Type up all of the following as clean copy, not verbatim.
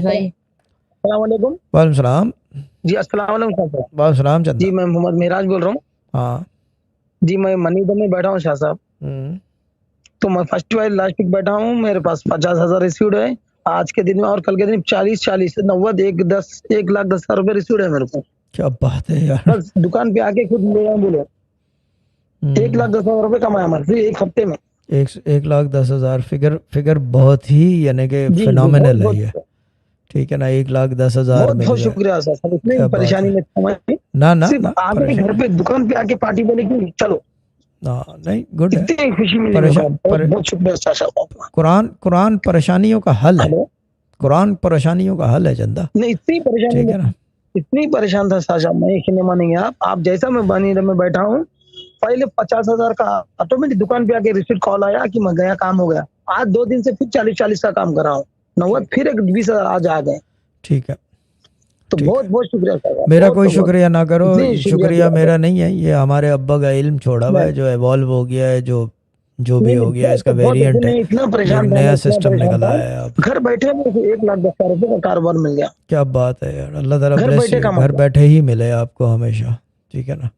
भाई। अस्सलाम वालेकुम। वालेकुम सलाम। जी अस्सलाम वालेकुम शाह साहब। वालेकुम सलाम चंदा। जी मैं मोहम्मद मिराज बोल रहा हूँ। हाँ। जी मैं मनीदर में बैठा हूँ शाह साहब। तो मैं फर्स्ट वाइल लास्ट वीक बैठा हूँ, मेरे पास 50,000 रिसीव्ड है आज के दिन में, और कल के दिन 40 90 1,10,000 रुपए रिसीव्ड है मेरे को। क्या बात है यार। बस दुकान पे आके खुद ले आए बोले 1,10,000 रुपए कमाया हमारे एक हफ्ते में। 1,10,000 फिगर बहुत ही यानी कि जी जी फिनोमिनल है बहुत ये। ठीक है ना, 1,10,000 बहुत मिल बहुत जाए। शुक्रिया सर, सब इतनी क्या बात परेशानी है। में समय ना ना सिर्फ ना आके घर पे दुकान पे आके पार्टी बोले कि चलो, नहीं गुड है। इतनी खुशी मिली मेरे को। बहुत पर, बहुत शुक्रिया शाह साहब आपका। कुरान परेशानियों का हल है। हेलो, कुरान परेशानियों का हल है चंदा। नहीं इतनी परेशानी ठीक में, है ना। इतनी परेशान था साशा, मैं यकीन नहीं मानेंगे आप जैसा मैं बनीर में बैठा हूँ, पहले 50,000 का ऑटोमेटिक दुकान पे आके रिसीट कॉल आया कि मैं गया, काम हो गया। आज 2 दिन से फिर 40 का काम कर रहा हूँ, 90 फिर एक 20,000 आज आ गए। ठीक है। तो ठीक बहुत है। बहुत शुक्रिया साहब, मेरा बहुत कोई तो बहुत शुक्रिया ना करो, इतनी शुक्रिया शुक्रिया किया मेरा नहीं है, ये हमारे अब्बा का इल्म छोड़ा हुआ है, जो एवॉल्व हो गया है, जो भी नहीं हो नहीं गया है, इसका बहुत वेरिएंट है। नहीं, इतना ये एक परेशान था मैं, नया इतना सिस्टम परेशान निकल था, आया है अब। घर बैठे मेरे को 1,10,000 रुपए का कारोबार मिल गया। क्या बात है यार, अल्लाह ताला घर ब्लेस बैठे यू, का घर मतलब, बैठे ही मिले आपको हमेशा। ठीक है ना।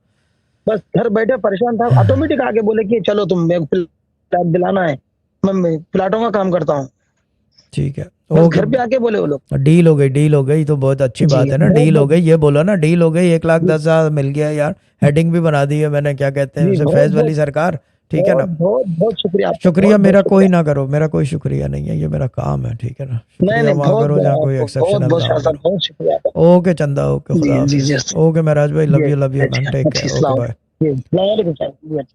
बस घर बैठे परेशान था, ऑटोमेटिक आके बोले कि चलो तुम फ्लैट दिलाना है, मैं फ्लैटों का काम करता हूँ। ठीक है। बस ओके। घर पे आके बोले वो लोग। डील हो गई तो बहुत अच्छी जी बात है ना, बहुत डील हो गई, बहुत ये बोलो ना डील हो गई, 1,10,000 मिल गया यार। हेडिंग भी बना दी है मैंने, क्या कहते हैं जी उसे, बहुत फैज बहुत वाली सरकार। ठीक है बहुत ना। बहुत बहुत शुक्रिया आपका, शुक्रिया बहुत बहुत मेरा कोई शुक्रिया। ना करो, मेरा कोई शुक्रिया नहीं है, ये मेरा काम है। ठीक है ना, नहीं शुक्रिया नहीं वहाँ बहुत करो जहाँ कोई आपको बहुत एक्सेप्शनल बहुत काम शाह, करो। बहुत शुक्रिया आपका। ओके चंदा, ओके, जी खुदा जी हाफिज। जी ओके महराज भाई, जी लव यू मैन, टेक अच्छी केयर, ओके सलाम। बाय। जी, अस्सलाम वालेकुम साहब।